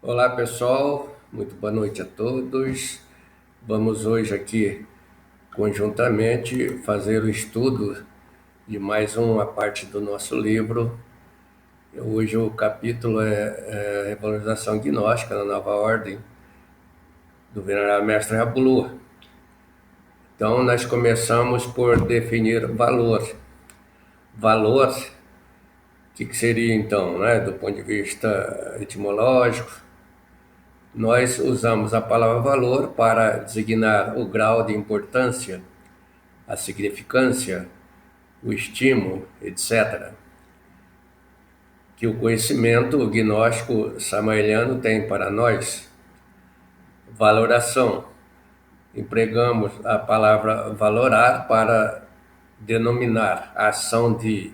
Olá pessoal, muito boa noite a todos. Vamos hoje aqui conjuntamente fazer o estudo de mais uma parte do nosso livro. Hoje o capítulo é Revalorização Gnóstica na Nova Ordem, do Venerável Mestre Rabulua. Então nós começamos por definir valor. Valor, o que seria então, né, do ponto de vista etimológico? Nós usamos a palavra valor para designar o grau de importância, a significância, o estímulo, etc., que o conhecimento gnóstico samaeliano tem para nós. Valoração. Empregamos a palavra valorar para denominar a ação de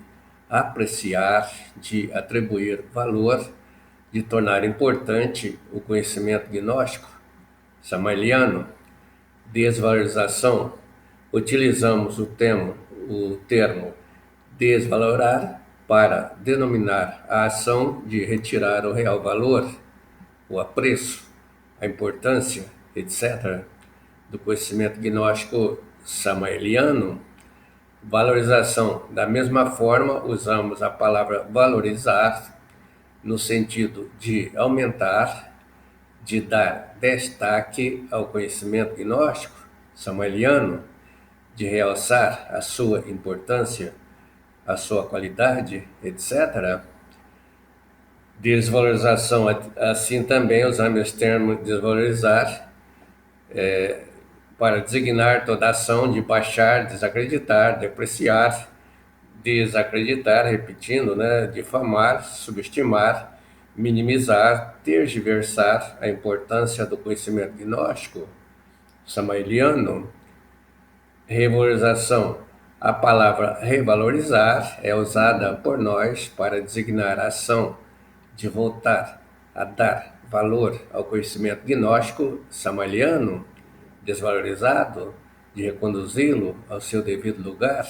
apreciar, de atribuir valor, de tornar importante o conhecimento gnóstico samaeliano. Desvalorização. Utilizamos o termo desvalorar para denominar a ação de retirar o real valor, o apreço, a importância, etc., do conhecimento gnóstico samaeliano. Valorização. Da mesma forma, usamos a palavra valorizar no sentido de aumentar, de dar destaque ao conhecimento gnóstico samaeliano, de realçar a sua importância, a sua qualidade, etc. Desvalorização, assim também usamos esse termo desvalorizar para designar toda ação de baixar, desacreditar, depreciar, desacreditar, repetindo, né, difamar, subestimar, minimizar, tergiversar a importância do conhecimento gnóstico samaeliano. Revalorização. A palavra revalorizar é usada por nós para designar a ação de voltar a dar valor ao conhecimento gnóstico samaeliano desvalorizado, de reconduzi-lo ao seu devido lugar,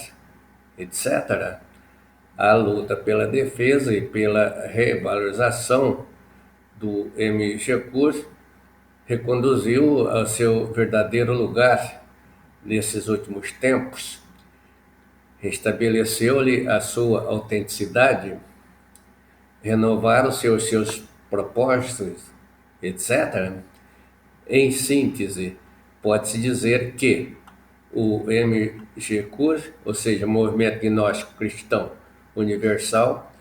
etc. A luta pela defesa e pela revalorização do M. Shakur reconduziu ao seu verdadeiro lugar nesses últimos tempos, restabeleceu-lhe a sua autenticidade, renovaram seus propósitos, etc. Em síntese, pode-se dizer que o MGCUR, ou seja, Movimento Gnóstico Cristão Universal,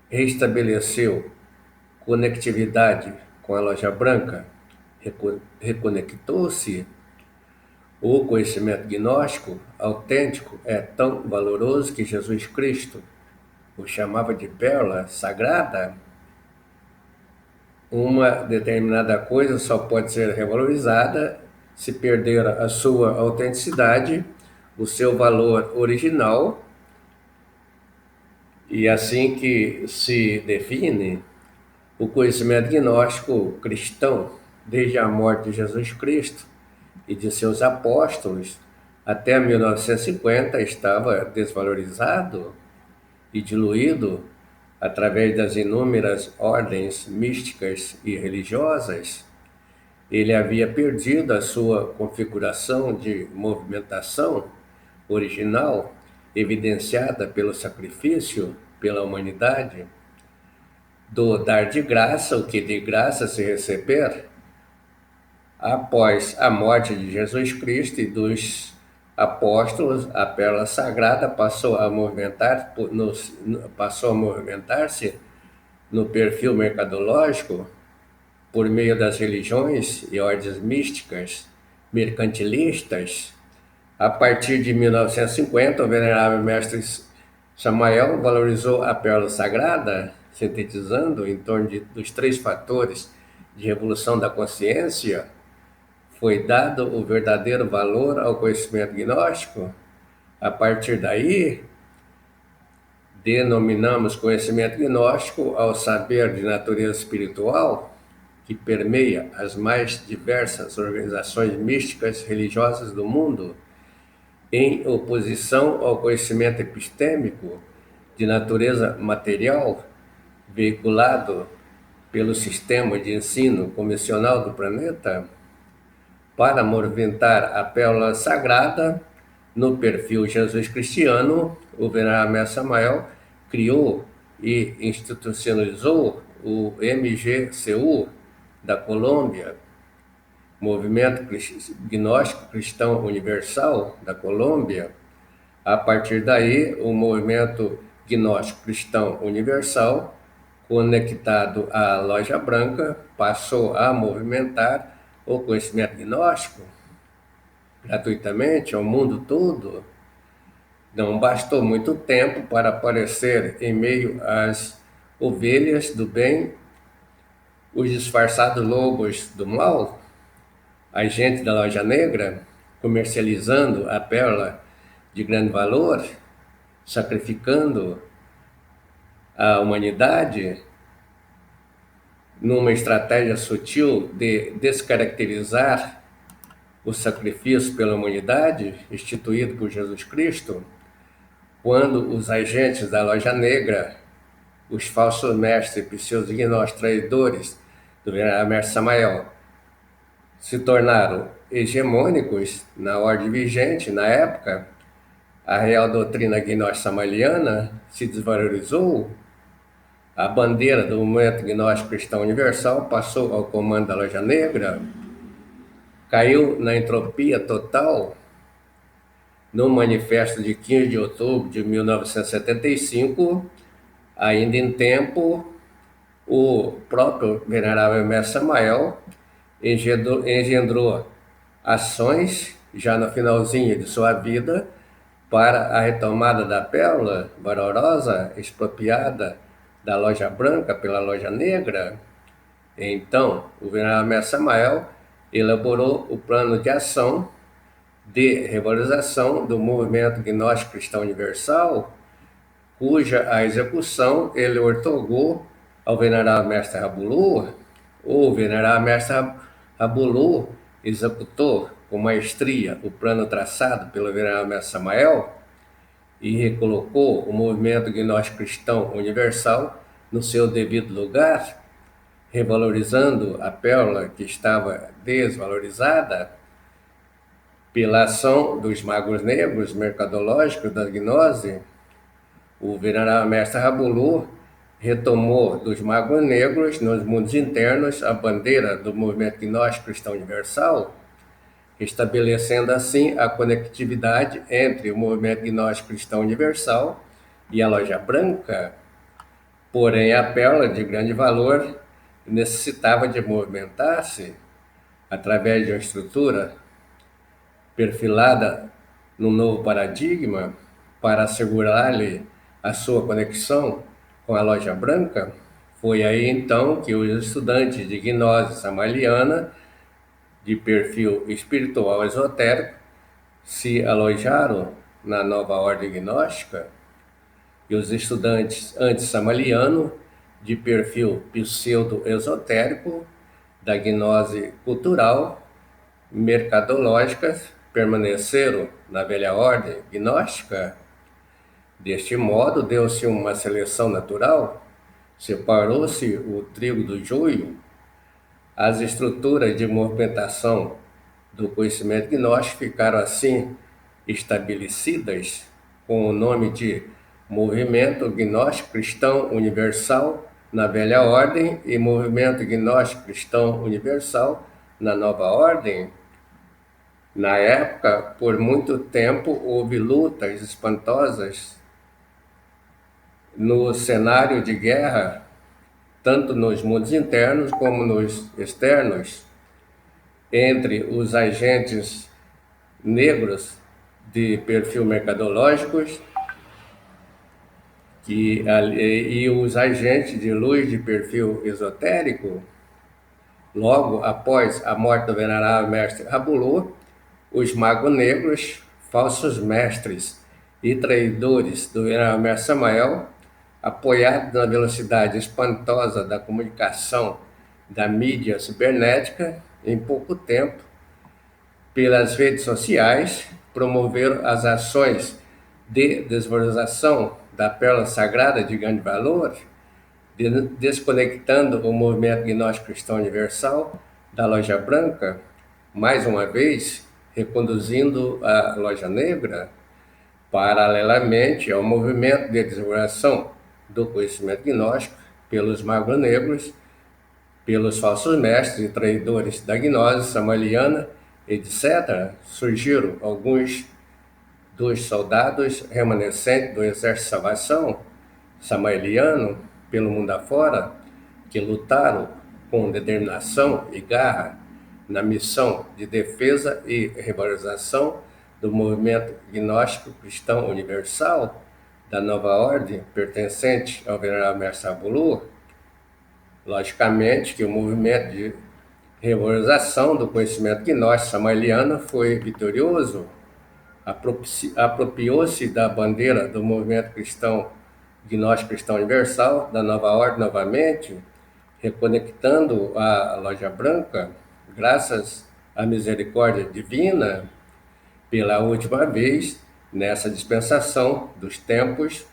restabeleceu conectividade com a Loja Branca, reconectou-se. O conhecimento gnóstico autêntico é tão valoroso que Jesus Cristo o chamava de pérola sagrada. Uma determinada coisa só pode ser revalorizada se perder a sua autenticidade, o seu valor original, e assim que se define o conhecimento gnóstico cristão, desde a morte de Jesus Cristo e de seus apóstolos até 1950, estava desvalorizado e diluído através das inúmeras ordens místicas e religiosas. Ele havia perdido a sua configuração de movimentação original, evidenciada pelo sacrifício pela humanidade, do dar de graça o que de graça se receber. Após a morte de Jesus Cristo e dos apóstolos, a pérola sagrada passou a movimentar-se no perfil mercadológico por meio das religiões e ordens místicas, mercantilistas. A partir de 1950, o venerável mestre Samael valorizou a pérola sagrada, sintetizando em torno dos três fatores de revolução da consciência. Foi dado o verdadeiro valor ao conhecimento gnóstico. A partir daí, denominamos conhecimento gnóstico ao saber de natureza espiritual que permeia as mais diversas organizações místicas religiosas do mundo, em oposição ao conhecimento epistêmico de natureza material veiculado pelo sistema de ensino convencional do planeta para movimentar a pérola sagrada no perfil Jesus Cristiano. O Venerável Mestre Samael criou e institucionalizou o MGCU da Colômbia, Movimento Gnóstico Cristão Universal da Colômbia. A partir daí, o Movimento Gnóstico Cristão Universal, conectado à Loja Branca, passou a movimentar o conhecimento gnóstico gratuitamente ao mundo todo. Não bastou muito tempo para aparecer em meio às ovelhas do bem os disfarçados lobos do mal, a gente da Loja Negra, comercializando a pérola de grande valor, sacrificando a humanidade numa estratégia sutil de descaracterizar o sacrifício pela humanidade instituído por Jesus Cristo, quando os agentes da Loja Negra, os falsos mestres, pseudo-gnósticos traidores do Venerável Mestre Samael, se tornaram hegemônicos na ordem vigente na época, a real doutrina gnóstica samaliana se desvalorizou, a bandeira do movimento gnóstico cristão universal passou ao comando da Loja Negra, caiu na entropia total. No manifesto de 15 de outubro de 1975, ainda em tempo, o próprio Venerável Mestre Samael engendrou ações, já no finalzinho de sua vida, para a retomada da pérola valorosa expropriada da Loja Branca pela Loja Negra. Então, o Venerável Mestre Samael elaborou o plano de ação de revalorização do movimento gnóstico cristão universal, cuja a execução ele ortogou ao Venerável Mestre Rabulu. O Venerável Mestre Rabulu executou com maestria o plano traçado pelo Venerável Mestre Samael e recolocou o movimento gnóstico cristão universal no seu devido lugar, revalorizando a pérola que estava desvalorizada pela ação dos magos negros mercadológicos da gnose. O Venerável Mestre Rabulu retomou dos magos negros nos mundos internos a bandeira do movimento gnóstico cristão universal, estabelecendo assim a conectividade entre o movimento gnóstico cristão universal e a Loja Branca. Porém, a pérola de grande valor necessitava de movimentar-se através de uma estrutura perfilada num novo paradigma para assegurar-lhe a sua conexão com a Loja Branca. Foi aí então que os estudantes de gnose samaliana de perfil espiritual esotérico se alojaram na nova ordem gnóstica, e os estudantes anti-samaliano de perfil pseudo-esotérico da gnose cultural mercadológica permaneceram na velha ordem gnóstica. Deste modo, deu-se uma seleção natural, separou-se o trigo do joio. As estruturas de movimentação do conhecimento gnóstico ficaram assim estabelecidas com o nome de Movimento Gnóstico Cristão Universal na velha ordem e Movimento Gnóstico Cristão Universal na nova ordem. Na época, por muito tempo, houve lutas espantosas no cenário de guerra, tanto nos mundos internos como nos externos, entre os agentes negros de perfil mercadológicos e os agentes de luz de perfil esotérico. Logo após a morte do Venerável Mestre Rabulu, os magos negros, falsos mestres e traidores do Venerável Mestre Samael, apoiados na velocidade espantosa da comunicação da mídia cibernética, em pouco tempo, pelas redes sociais, promoveram as ações de desvalorização da pérola sagrada de grande valor, desconectando o movimento gnóstico cristão universal da Loja Branca, mais uma vez reconduzindo a Loja Negra paralelamente ao movimento de divulgação do conhecimento gnóstico pelos magos negros, pelos falsos mestres e traidores da gnose samaliana, etc., surgiram alguns dos soldados remanescentes do Exército de Salvação samaliano pelo mundo afora, que lutaram com determinação e garra na missão de defesa e revalorização do movimento gnóstico cristão universal da nova ordem pertencente ao venerável mestre Abulu. Logicamente que o movimento de revalorização do conhecimento gnóstico samaliano foi vitorioso, apropriou-se da bandeira do movimento cristão gnóstico cristão universal da nova ordem novamente, reconectando a Loja Branca, graças à misericórdia divina, pela última vez nessa dispensação dos tempos,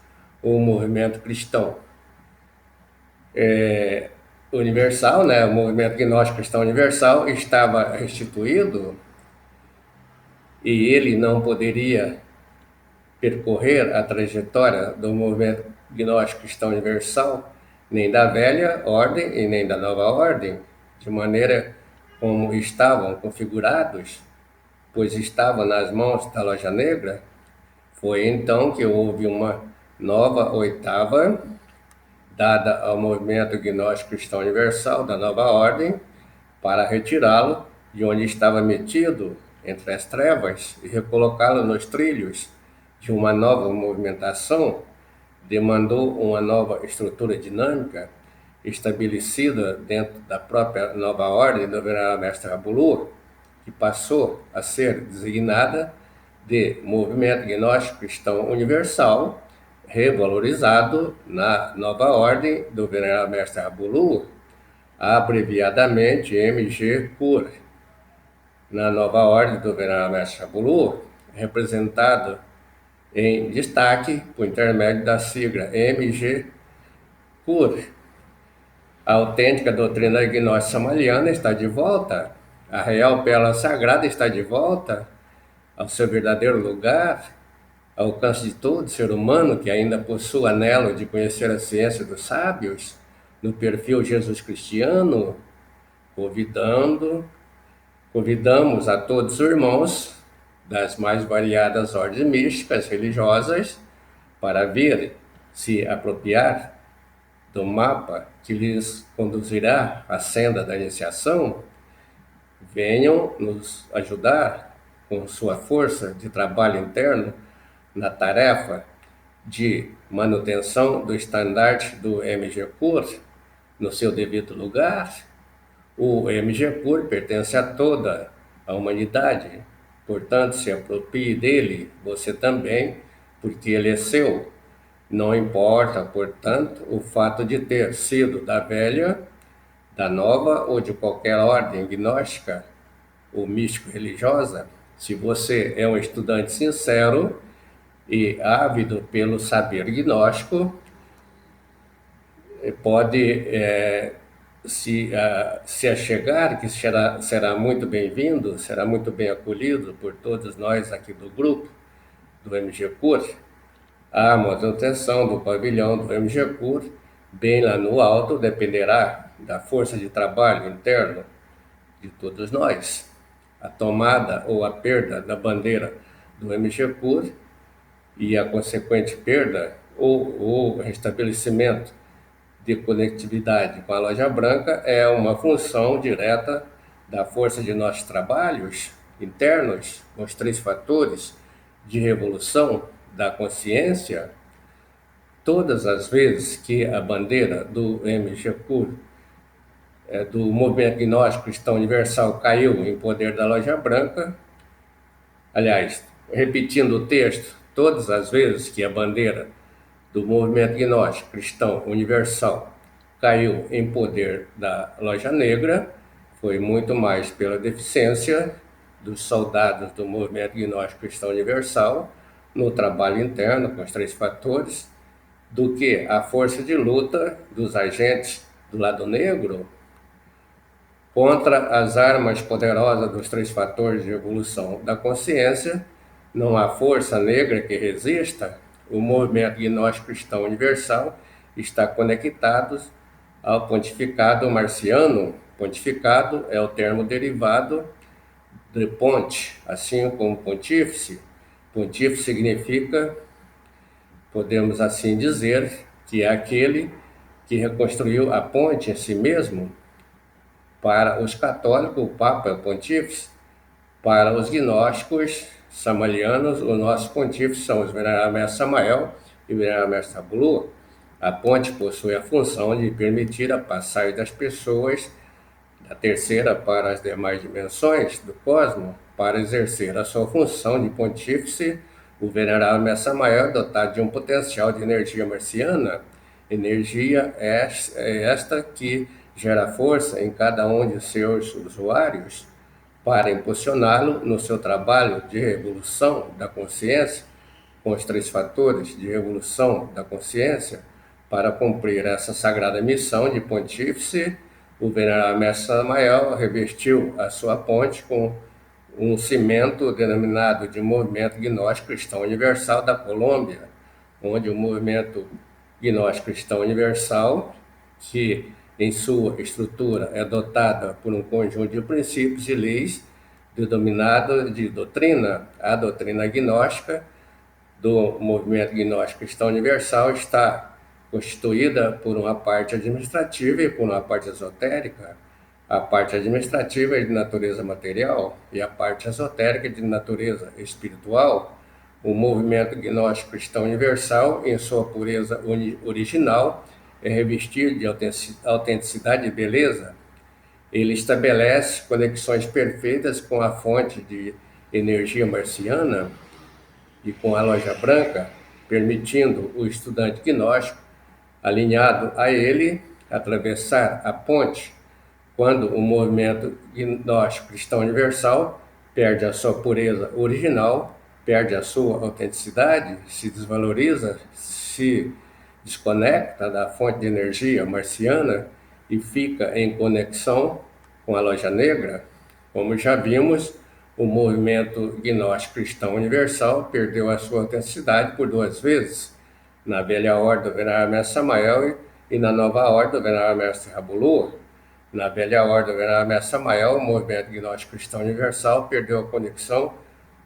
o movimento cristão universal, o movimento gnóstico cristão universal estava restituído e ele não poderia percorrer a trajetória do movimento gnóstico cristão universal, nem da velha ordem e nem da nova ordem, de maneira como estavam configurados, pois estavam nas mãos da Loja Negra. Foi então que houve uma nova oitava dada ao movimento gnóstico cristão universal da nova ordem para retirá-lo de onde estava metido entre as trevas e recolocá-lo nos trilhos de uma nova movimentação. Demandou uma nova estrutura dinâmica estabelecida dentro da própria nova ordem do venerável mestre Abulu, que passou a ser designada de movimento gnóstico cristão universal, revalorizado na nova ordem do venerável mestre Abulu, abreviadamente MG-CUR. Na nova ordem do venerável mestre Abulu, representado em destaque por intermédio da sigla MG-CUR. A autêntica doutrina gnóstica samaliana está de volta, a real pérola sagrada está de volta ao seu verdadeiro lugar, ao alcance de todo ser humano que ainda possui o anelo de conhecer a ciência dos sábios, no perfil Jesus Cristiano, convidamos a todos os irmãos das mais variadas ordens místicas religiosas para vir se apropriar do mapa que lhes conduzirá à senda da iniciação. Venham nos ajudar com sua força de trabalho interno na tarefa de manutenção do estandarte do MG-CUR no seu devido lugar. O MG-CUR pertence a toda a humanidade, portanto, se aproprie dele, você também, porque ele é seu. Não importa, portanto, o fato de ter sido da velha, da nova ou de qualquer ordem gnóstica ou místico-religiosa, se você é um estudante sincero e ávido pelo saber gnóstico, pode se achegar, que será muito bem-vindo, será muito bem acolhido por todos nós aqui do grupo do MG-CUR. A manutenção do pavilhão do MG-CUR, bem lá no alto, dependerá da força de trabalho interno de todos nós. A tomada ou a perda da bandeira do MG-CUR e a consequente perda ou o restabelecimento de conectividade com a Loja Branca é uma função direta da força de nossos trabalhos internos, com os 3 fatores de revolução da consciência. Todas as vezes que a bandeira do MG-CUR, do movimento gnóstico cristão universal, caiu em poder da Loja Branca, aliás, repetindo o texto, todas as vezes que a bandeira do movimento gnóstico cristão universal caiu em poder da Loja Negra, foi muito mais pela deficiência dos soldados do movimento gnóstico cristão universal no trabalho interno com os 3 fatores do que a força de luta dos agentes do lado negro contra as armas poderosas dos três fatores de evolução da consciência. Não há força negra que resista. O movimento gnóstico cristão universal está conectado ao pontificado marciano. Pontificado é o termo derivado de ponte, assim como pontífice. Pontífice significa, podemos assim dizer, que é aquele que reconstruiu a ponte em si mesmo. Para os católicos, o Papa é o pontífice. Para os gnósticos samalianos, os nossos pontífices são os Venerável Mestre Samael e o Venerável Mestre Tabulu. A ponte possui a função de permitir a passagem das pessoas da terceira para as demais dimensões do cosmos. Para exercer a sua função de pontífice, o Venerável Mestre Samael é dotado de um potencial de energia marciana. Energia é esta que gera força em cada um de seus usuários para impulsioná-lo no seu trabalho de revolução da consciência, com os três fatores de revolução da consciência. Para cumprir essa sagrada missão de pontífice, o Venerável Mestre Samael revestiu a sua ponte com um cimento denominado de Movimento Gnóstico Cristão Universal da Colômbia, onde o Movimento Gnóstico Cristão Universal, que em sua estrutura é dotada por um conjunto de princípios e leis denominado de doutrina. A doutrina gnóstica do Movimento Gnóstico Cristão Universal está constituída por uma parte administrativa e por uma parte esotérica. A parte administrativa é de natureza material e a parte esotérica é de natureza espiritual. O movimento gnóstico cristão universal, em sua pureza original, é revestido de autenticidade e beleza. Ele estabelece conexões perfeitas com a fonte de energia marciana e com a loja branca, permitindo o estudante gnóstico, alinhado a ele, atravessar a ponte quando o movimento gnóstico cristão universal perde a sua pureza original, perde a sua autenticidade, se desvaloriza, se desconecta da fonte de energia marciana e fica em conexão com a loja negra. Como já vimos, o movimento gnóstico cristão universal perdeu a sua autenticidade por duas vezes, na velha ordem do Venerável Mestre Samael e na nova ordem do Venerável Mestre Rabulu. Na velha ordem do Venerável Mestre Samael, o movimento gnóstico cristão universal perdeu a conexão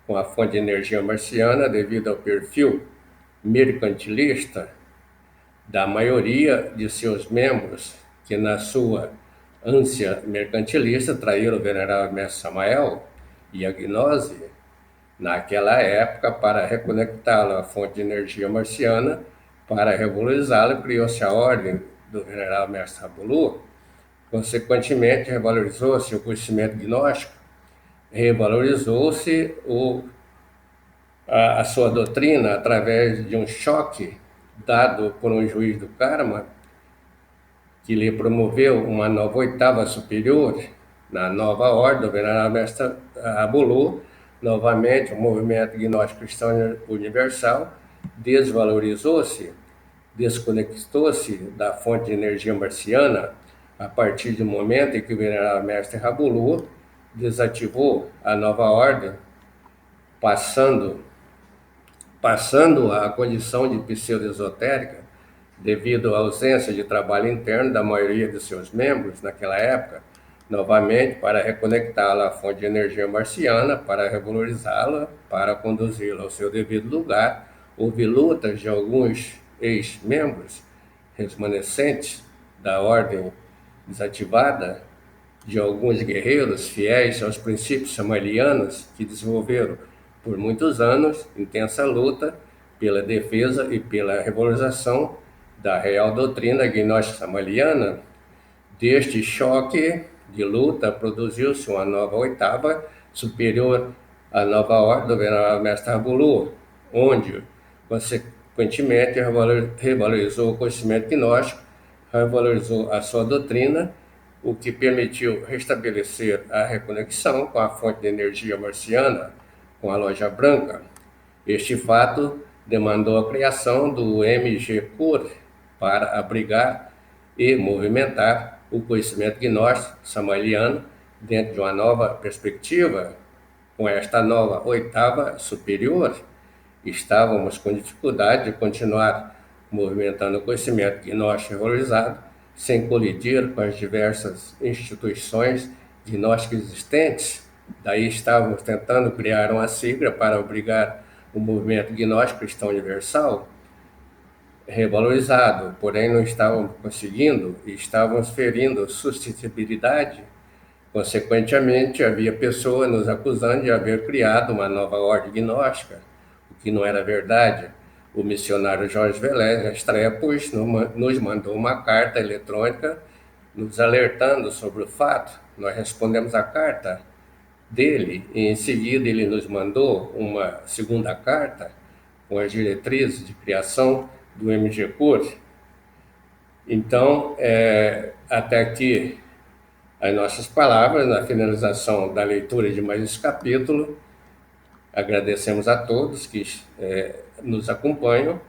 com a fonte de energia marciana devido ao perfil mercantilista da maioria de seus membros, que na sua ânsia mercantilista traíram o Venerável Mestre Samael e a gnose. Naquela época, para reconectá-lo à fonte de energia marciana, para revalorizá-lo, criou-se a ordem do Venerável Mestre Rabulu. Consequentemente, revalorizou-se o conhecimento gnóstico, revalorizou-se a sua doutrina através de um choque dado por um juiz do karma, que lhe promoveu uma nova oitava superior na nova ordem do Venerável Mestre Rabulu. Novamente, o movimento gnóstico cristão universal desvalorizou-se, desconectou-se da fonte de energia marciana a partir do momento em que o Venerável Mestre Rabulu desativou a nova ordem, passando à condição de pseudo-esotérica, devido à ausência de trabalho interno da maioria de seus membros naquela época. Novamente, para reconectá-la à fonte de energia marciana, para revalorizá-la, para conduzi-la ao seu devido lugar, houve lutas de alguns ex-membros remanescentes da ordem desativada, de alguns guerreiros fiéis aos princípios samalianos que desenvolveram por muitos anos intensa luta pela defesa e pela revalorização da real doutrina gnóstica samaliana. Deste choque de luta produziu-se uma nova oitava superior à nova ordem do Venerável Mestre Rabulu, onde, consequentemente, revalorizou o conhecimento gnóstico, revalorizou a sua doutrina, o que permitiu restabelecer a reconexão com a fonte de energia marciana, com a loja branca. Este fato demandou a criação do MG-CUR para abrigar e movimentar o conhecimento gnóstico samaliano dentro de uma nova perspectiva. Com esta nova oitava superior, estávamos com dificuldade de continuar movimentando o conhecimento gnóstico valorizado sem colidir com as diversas instituições gnósticas existentes. Daí estávamos tentando criar uma sigla para obrigar o movimento gnóstico cristão universal revalorizado, porém não estávamos conseguindo e estávamos ferindo sustentabilidade. Consequentemente, havia pessoas nos acusando de haver criado uma nova ordem gnóstica, o que não era verdade. O missionário Jorge Velez Restrepo nos mandou uma carta eletrônica nos alertando sobre o fato. Nós respondemos a carta dele e em seguida ele nos mandou uma segunda carta com as diretrizes de criação do MG-CUR. Então, até aqui as nossas palavras na finalização da leitura de mais esse capítulo. Agradecemos a todos que nos acompanham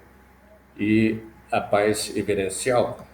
e a paz reverencial.